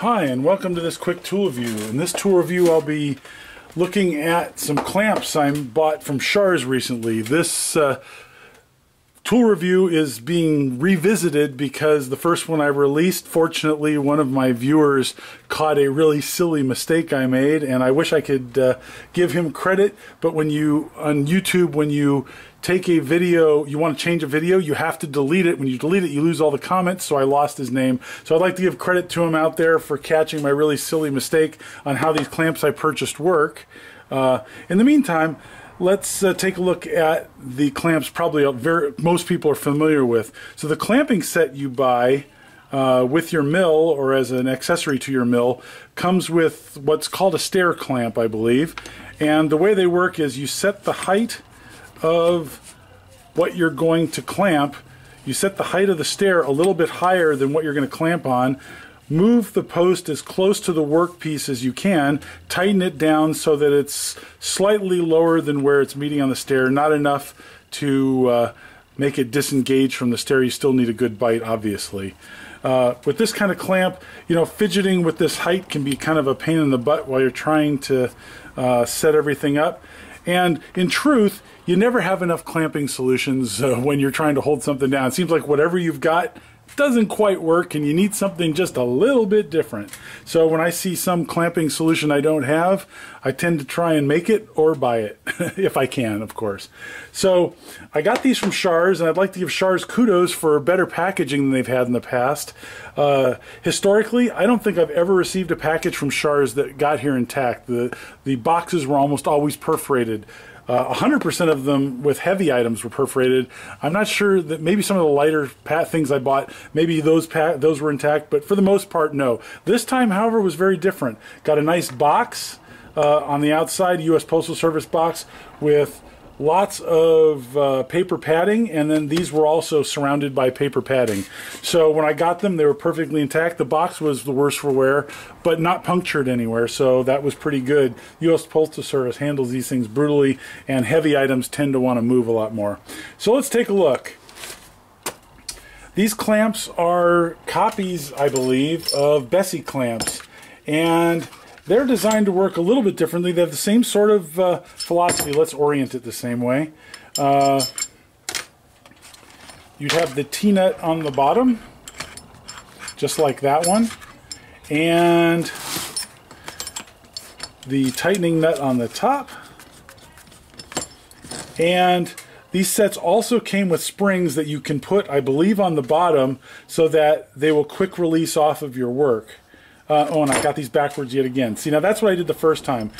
Hi, and welcome to this quick tool review. In this tool review I'll be looking at some clamps I bought from Shars recently. This tool review is being revisited because the first one I released, fortunately, one of my viewers caught a really silly mistake I made, and I wish I could give him credit, but when you, on YouTube, when you take a video, you want to change a video, you have to delete it. When you delete it, you lose all the comments, so I lost his name. So I'd like to give credit to him out there for catching my really silly mistake on how these clamps I purchased work. In the meantime, let's take a look at the clamps probably most people are familiar with. So the clamping set you buy with your mill or as an accessory to your mill comes with what's called a stair clamp, I believe. And the way they work is you set the height of what you're going to clamp. You set the height of the stair a little bit higher than what you're going to clamp on. Move the post as close to the workpiece as you can. Tighten it down so that it's slightly lower than where it's meeting on the stair. Not enough to make it disengage from the stair. You still need a good bite, obviously. With this kind of clamp, you know, fidgeting with this height can be kind of a pain in the butt while you're trying to set everything up. And in truth, you never have enough clamping solutions when you're trying to hold something down. It seems like whatever you've got doesn't quite work and you need something just a little bit different. So when I see some clamping solution I don't have, I tend to try and make it or buy it, if I can, of course. So I got these from Shars, and I'd like to give Shars kudos for better packaging than they've had in the past. Historically, I don't think I've ever received a package from Shars that got here intact. The boxes were almost always perforated. 100% of them with heavy items were perforated. I'm not sure that maybe some of the lighter things I bought, maybe those were intact, but for the most part, no. This time, however, was very different. Got a nice box on the outside, U.S. Postal Service box with lots of paper padding, and then these were also surrounded by paper padding. So when I got them, they were perfectly intact. The box was the worst for wear, but not punctured anywhere, so that was pretty good. U.S. Postal Service handles these things brutally, and heavy items tend to want to move a lot more. So let's take a look. These clamps are copies, I believe, of Bessie clamps, and they're designed to work a little bit differently. They have the same sort of philosophy. Let's orient it the same way. You'd have the T-nut on the bottom, just like that one, and the tightening nut on the top. And these sets also came with springs that you can put, I believe, on the bottom so that they will quick release off of your work. Oh, and I got these backwards yet again. See, now that's what I did the first time.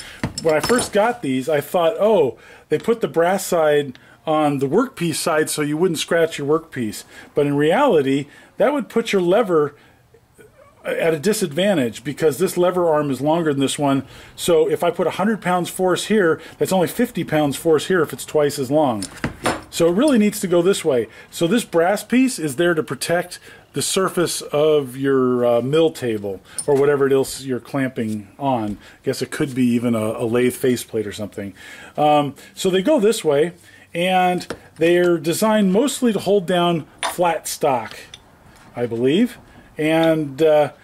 When I first got these, I thought, oh, they put the brass side on the workpiece side so you wouldn't scratch your workpiece. But in reality, that would put your lever at a disadvantage because this lever arm is longer than this one. So if I put 100 pounds force here, that's only 50 pounds force here if it's twice as long. So it really needs to go this way. So this brass piece is there to protect the surface of your mill table or whatever else you're clamping on. I guess it could be even a lathe faceplate or something. So they go this way, and they're designed mostly to hold down flat stock, I believe. And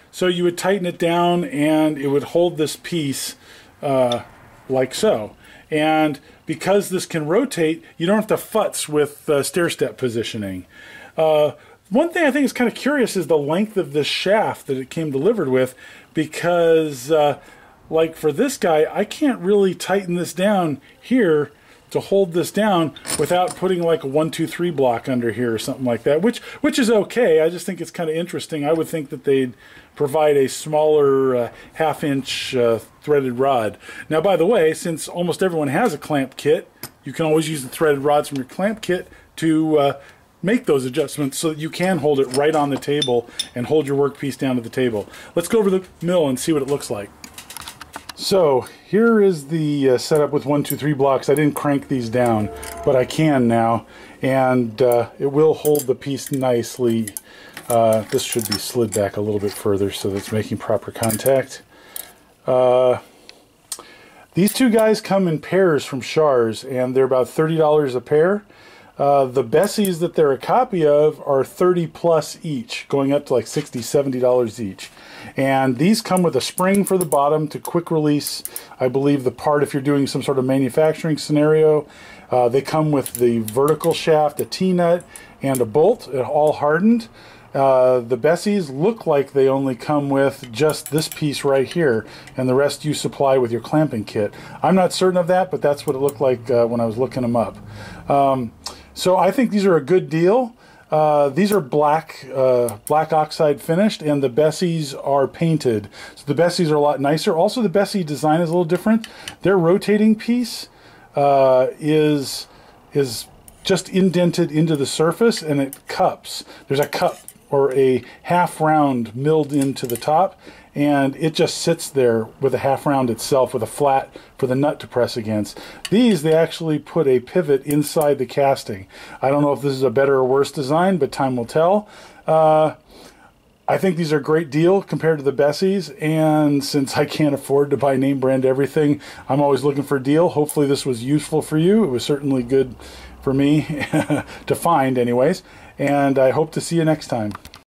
so you would tighten it down and it would hold this piece like so. And because this can rotate, you don't have to futz with stair-step positioning. One thing I think is kind of curious is the length of this shaft that it came delivered with, because like for this guy, I can't really tighten this down here to hold this down without putting like a 1, 2, 3 block under here or something like that, which is okay. I just think it's kind of interesting. I would think that they'd provide a smaller half-inch threaded rod. Now, by the way, since almost everyone has a clamp kit, you can always use the threaded rods from your clamp kit to make those adjustments so that you can hold it right on the table and hold your workpiece down to the table. Let's go over the mill and see what it looks like. So here is the setup with 1, 2, 3 blocks. I didn't crank these down, but I can now, and it will hold the piece nicely. This should be slid back a little bit further so that it's making proper contact. These two guys come in pairs from Shars, and they're about $30 a pair. The Bessies that they're a copy of are 30 plus each, going up to like $60, $70 each. And these come with a spring for the bottom to quick release, I believe, the part if you're doing some sort of manufacturing scenario. They come with the vertical shaft, a T-nut, and a bolt, all hardened. The Bessies look like they only come with just this piece right here, and the rest you supply with your clamping kit. I'm not certain of that, but that's what it looked like when I was looking them up. So I think these are a good deal. These are black oxide finished, and the Bessies are painted. So the Bessies are a lot nicer. Also, the Bessie design is a little different. Their rotating piece is just indented into the surface, and it cups. There's a cup or a half round milled into the top, and it just sits there with a half round itself with a flat for the nut to press against. These, they actually put a pivot inside the casting. I don't know if this is a better or worse design, but time will tell. I think these are a great deal compared to the Bessies, and since I can't afford to buy name brand everything, I'm always looking for a deal. Hopefully this was useful for you. It was certainly good for me to find anyways, and I hope to see you next time.